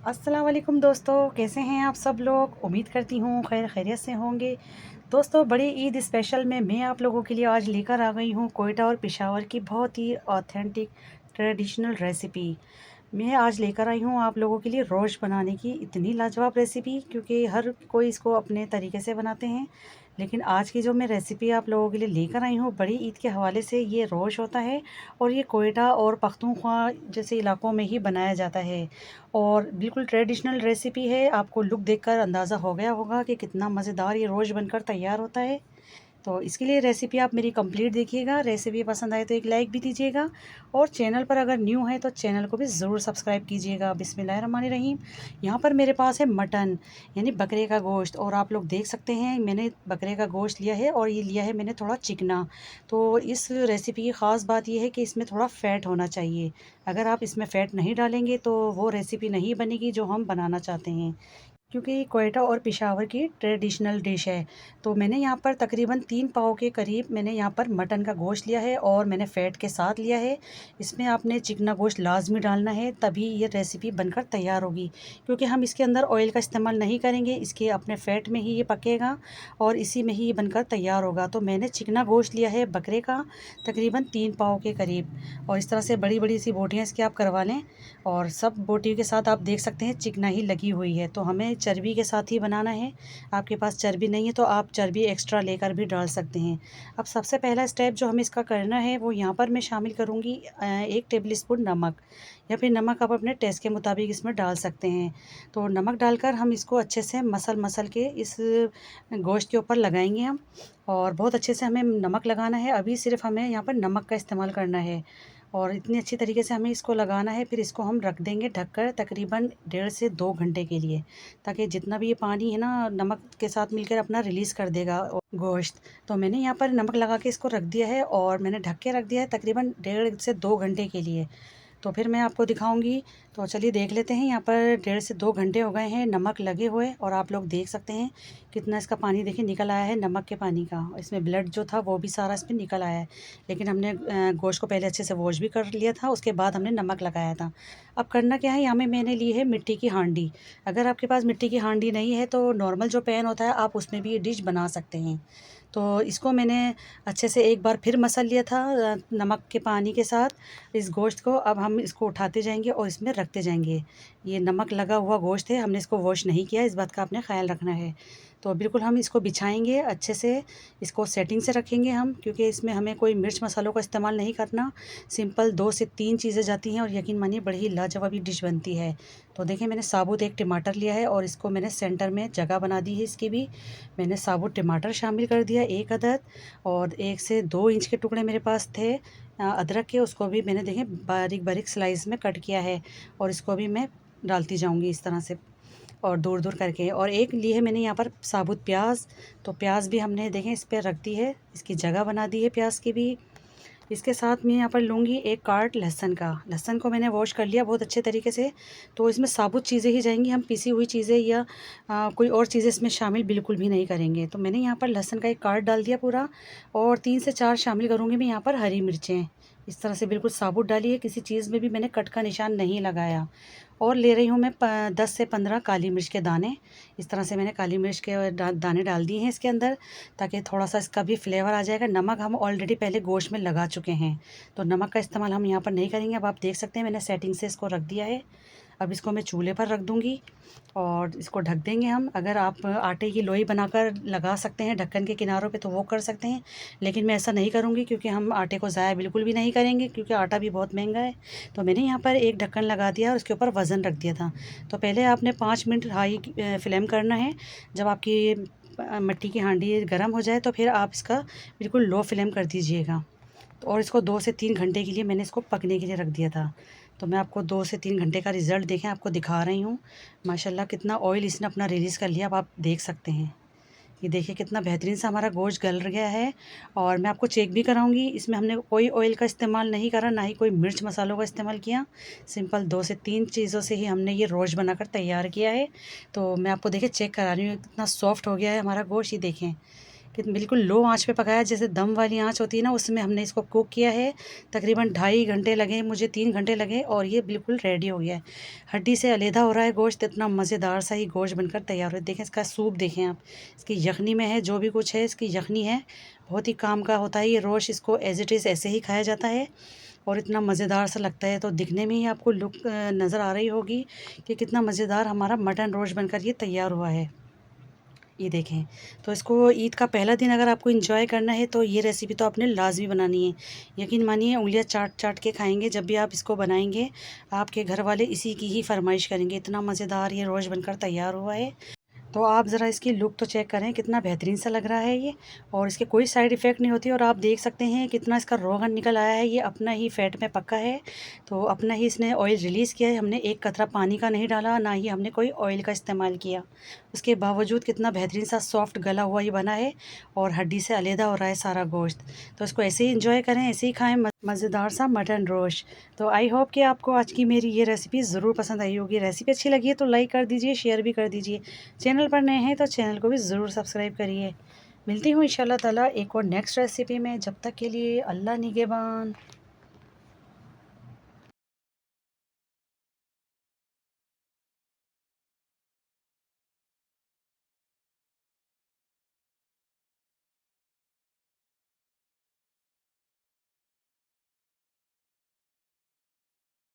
अस्सलाम वालेकुम दोस्तों, कैसे हैं आप सब लोग। उम्मीद करती हूँ खैर खैरियत से होंगे। दोस्तों, बड़ी ईद स्पेशल में मैं आप लोगों के लिए आज लेकर आ गई हूँ कोयटा और पेशावर की बहुत ही ऑथेंटिक ट्रेडिशनल रेसिपी। मैं आज लेकर आई हूँ आप लोगों के लिए रोश बनाने की इतनी लाजवाब रेसिपी, क्योंकि हर कोई इसको अपने तरीके से बनाते हैं। लेकिन आज की जो मैं रेसिपी आप लोगों के लिए लेकर आई हूँ बड़ी ईद के हवाले से, ये रोश होता है और ये कोयटा और पख्तूनख्वा जैसे इलाकों में ही बनाया जाता है और बिल्कुल ट्रेडिशनल रेसिपी है। आपको लुक देखकर अंदाज़ा हो गया होगा कि कितना मज़ेदार ये रोश बनकर तैयार होता है। तो इसके लिए रेसिपी आप मेरी कंप्लीट देखिएगा। रेसिपी पसंद आए तो एक लाइक भी दीजिएगा और चैनल पर अगर न्यू है तो चैनल को भी ज़रूर सब्सक्राइब कीजिएगा। बिस्मिल्लाहिर्रहमानिर्रहीम। यहाँ पर मेरे पास है मटन, यानी बकरे का गोश्त, और आप लोग देख सकते हैं मैंने बकरे का गोश्त लिया है और ये लिया है मैंने थोड़ा चिकना। तो इस रेसिपी की ख़ास बात यह है कि इसमें थोड़ा फ़ैट होना चाहिए। अगर आप इसमें फ़ैट नहीं डालेंगे तो वो रेसिपी नहीं बनेगी जो हम बनाना चाहते हैं, क्योंकि कोयटा और पेशावर की ट्रेडिशनल डिश है। तो मैंने यहाँ पर तकरीबन 3 पाव के करीब मैंने यहाँ पर मटन का गोश्त लिया है और मैंने फ़ैट के साथ लिया है। इसमें आपने चिकना गोश्त लाज़मी डालना है, तभी ये रेसिपी बनकर तैयार होगी, क्योंकि हम इसके अंदर ऑयल का इस्तेमाल नहीं करेंगे। इसके अपने फ़ैट में ही ये पकेगा और इसी में ही ये बनकर तैयार होगा। तो मैंने चिकना गोश्त लिया है बकरे का, तकरीबन 3 पाव के करीब, और इस तरह से बड़ी-बड़ी सी बोटियाँ इसकी आप करवा लें। और सब बोटियों के साथ आप देख सकते हैं चिकना ही लगी हुई है, तो हमें चर्बी के साथ ही बनाना है। आपके पास चर्बी नहीं है तो आप चर्बी एक्स्ट्रा लेकर भी डाल सकते हैं। अब सबसे पहला स्टेप जो हमें इसका करना है वो यहाँ पर मैं शामिल करूँगी 1 टेबल स्पून नमक, या फिर नमक आप अपने टेस्ट के मुताबिक इसमें डाल सकते हैं। तो नमक डालकर हम इसको अच्छे से मसल मसल के इस गोश्त के ऊपर लगाएंगे हम, और बहुत अच्छे से हमें नमक लगाना है। अभी सिर्फ हमें यहाँ पर नमक का इस्तेमाल करना है और इतनी अच्छी तरीके से हमें इसको लगाना है। फिर इसको हम रख देंगे ढककर तकरीबन 1.5 से 2 घंटे के लिए, ताकि जितना भी ये पानी है ना नमक के साथ मिलकर अपना रिलीज़ कर देगा गोश्त। तो मैंने यहाँ पर नमक लगा के इसको रख दिया है और मैंने ढक के रख दिया है तकरीबन 1.5 से 2 घंटे के लिए। तो फिर मैं आपको दिखाऊंगी। तो चलिए देख लेते हैं। यहाँ पर 1.5 से 2 घंटे हो गए हैं नमक लगे हुए, और आप लोग देख सकते हैं कितना इसका पानी देखिए निकल आया है नमक के पानी का। इसमें ब्लड जो था वो भी सारा इसमें निकल आया है, लेकिन हमने गोश्त को पहले अच्छे से वॉश भी कर लिया था, उसके बाद हमने नमक लगाया था। अब करना क्या है, यहाँ में मैंने ली है मिट्टी की हांडी। अगर आपके पास मिट्टी की हांडी नहीं है तो नॉर्मल जो पैन होता है आप उसमें भी ये डिश बना सकते हैं। तो इसको मैंने अच्छे से एक बार फिर मसल लिया था नमक के पानी के साथ इस गोश्त को। अब हम इसको उठाते जाएंगे और इसमें रखते जाएंगे। ये नमक लगा हुआ गोश्त है, हमने इसको वॉश नहीं किया, इस बात का आपने ख्याल रखना है। तो बिल्कुल हम इसको बिछाएंगे अच्छे से, इसको सेटिंग से रखेंगे हम, क्योंकि इसमें हमें कोई मिर्च मसालों का इस्तेमाल नहीं करना। सिंपल 2 से 3 चीज़ें जाती हैं और यकीन मानिए बड़ी ही लाजवाबी डिश बनती है। तो देखिए मैंने साबुत एक टमाटर लिया है और इसको मैंने सेंटर में जगह बना दी है इसकी भी। मैंने साबुत टमाटर शामिल कर दिया 1 अदद, और 1 से 2 इंच के टुकड़े मेरे पास थे अदरक के, उसको भी मैंने देखें बारीक बारीक स्लाइस में कट किया है और इसको भी मैं डालती जाऊंगी इस तरह से और दूर दूर करके। और एक ली है मैंने यहाँ पर साबुत प्याज, तो प्याज भी हमने देखें इस पर रख दी है, इसकी जगह बना दी है प्याज की भी। इसके साथ मैं यहाँ पर लूँगी 1 कार्ट लहसुन का। लहसुन को मैंने वॉश कर लिया बहुत अच्छे तरीके से। तो इसमें साबुत चीज़ें ही जाएंगी, हम पिसी हुई चीज़ें या कोई और चीज़ें इसमें शामिल बिल्कुल भी नहीं करेंगे। तो मैंने यहाँ पर लहसुन का 1 कार्ट डाल दिया पूरा, और 3 से 4 शामिल करूँगी मैं यहाँ पर हरी मिर्चें। इस तरह से बिल्कुल साबुत डाली है, किसी चीज़ में भी मैंने कट का निशान नहीं लगाया। और ले रही हूँ मैं 10 से 15 काली मिर्च के दाने। इस तरह से मैंने काली मिर्च के दाने डाल दिए हैं इसके अंदर, ताकि थोड़ा सा इसका भी फ्लेवर आ जाएगा। नमक हम ऑलरेडी पहले गोश्त में लगा चुके हैं, तो नमक का इस्तेमाल हम यहाँ पर नहीं करेंगे। अब आप देख सकते हैं मैंने सेटिंग से इसको रख दिया है। अब इसको मैं चूल्हे पर रख दूँगी और इसको ढक देंगे हम। अगर आप आटे की लोई बनाकर लगा सकते हैं ढक्कन के किनारों पे तो वो कर सकते हैं, लेकिन मैं ऐसा नहीं करूँगी, क्योंकि हम आटे को ज़ाया बिल्कुल भी नहीं करेंगे, क्योंकि आटा भी बहुत महंगा है। तो मैंने यहाँ पर एक ढक्कन लगा दिया और उसके ऊपर वज़न रख दिया था। तो पहले आपने 5 मिनट हाई फ्लेम करना है। जब आपकी मिट्टी की हांडी गर्म हो जाए तो फिर आप इसका बिल्कुल लो फ्लेम कर दीजिएगा। और इसको 2 से 3 घंटे के लिए मैंने इसको पकने के लिए रख दिया था। तो मैं आपको 2 से 3 घंटे का रिज़ल्ट देखें आपको दिखा रही हूँ। माशाल्लाह कितना ऑयल इसने अपना रिलीज़ कर लिया, अब आप देख सकते हैं। ये देखिए कितना बेहतरीन सा हमारा गोश्त गल गया है। और मैं आपको चेक भी कराऊंगी, इसमें हमने कोई ऑयल का इस्तेमाल नहीं करा, ना ही कोई मिर्च मसालों का इस्तेमाल किया। सिंपल 2 से 3 चीज़ों से ही हमने ये रोश बनाकर तैयार किया है। तो मैं आपको देखिए चेक करा रही हूँ, कितना सॉफ्ट हो गया है हमारा गोश्त। ये देखें कि बिल्कुल लो आंच पे पकाया, जैसे दम वाली आंच होती है ना, उसमें हमने इसको कुक किया है। तकरीबन 2.5 घंटे लगे मुझे, 3 घंटे लगे, और ये बिल्कुल रेडी हो गया है। हड्डी से अलहदा हो रहा है गोश्त, इतना मज़ेदार सा ही गोश्त बनकर तैयार हो। देखें इसका सूप, देखें आप, इसकी यखनी में है जो भी कुछ है, इसकी यखनी है, बहुत ही काम का होता है ये रोश। इसको एज इट इज़ ऐसे ही खाया जाता है और इतना मज़ेदार सा लगता है। तो दिखने में ही आपको लुक नज़र आ रही होगी कि कितना मज़ेदार हमारा मटन रोश बनकर ये तैयार हुआ है। ये देखें, तो इसको ईद का पहला दिन अगर आपको एंजॉय करना है तो ये रेसिपी तो आपने लाजमी बनानी है। यकीन मानिए, उंगलियां चाट चाट के खाएंगे जब भी आप इसको बनाएंगे। आपके घर वाले इसी की ही फरमाइश करेंगे। इतना मज़ेदार ये रोश बनकर तैयार हुआ है। तो आप ज़रा इसकी लुक तो चेक करें, कितना बेहतरीन सा लग रहा है ये, और इसके कोई साइड इफ़ेक्ट नहीं होती। और आप देख सकते हैं कितना इसका रोगन निकल आया है, ये अपना ही फैट में पक्का है। तो अपना ही इसने ऑयल रिलीज़ किया है। हमने एक कतरा पानी का नहीं डाला, ना ही हमने कोई ऑयल का इस्तेमाल किया। उसके बावजूद कितना बेहतरीन सा सॉफ्ट गला हुआ ये बना है, और हड्डी से अलहदा हो रहा है सारा गोश्त। तो इसको ऐसे ही इंजॉय करें, ऐसे ही खाएँ, मज़ेदार सा मटन रोश। तो आई होप कि आपको आज की मेरी ये रेसिपी ज़रूर पसंद आई होगी। रेसिपी अच्छी लगी है तो लाइक कर दीजिए, शेयर भी कर दीजिए। चैनल पर नए हैं तो चैनल को भी ज़रूर सब्सक्राइब करिए। मिलती हूँ इंशाल्लाह ताला एक और नेक्स्ट रेसिपी में। जब तक के लिए अल्लाह निगहबान।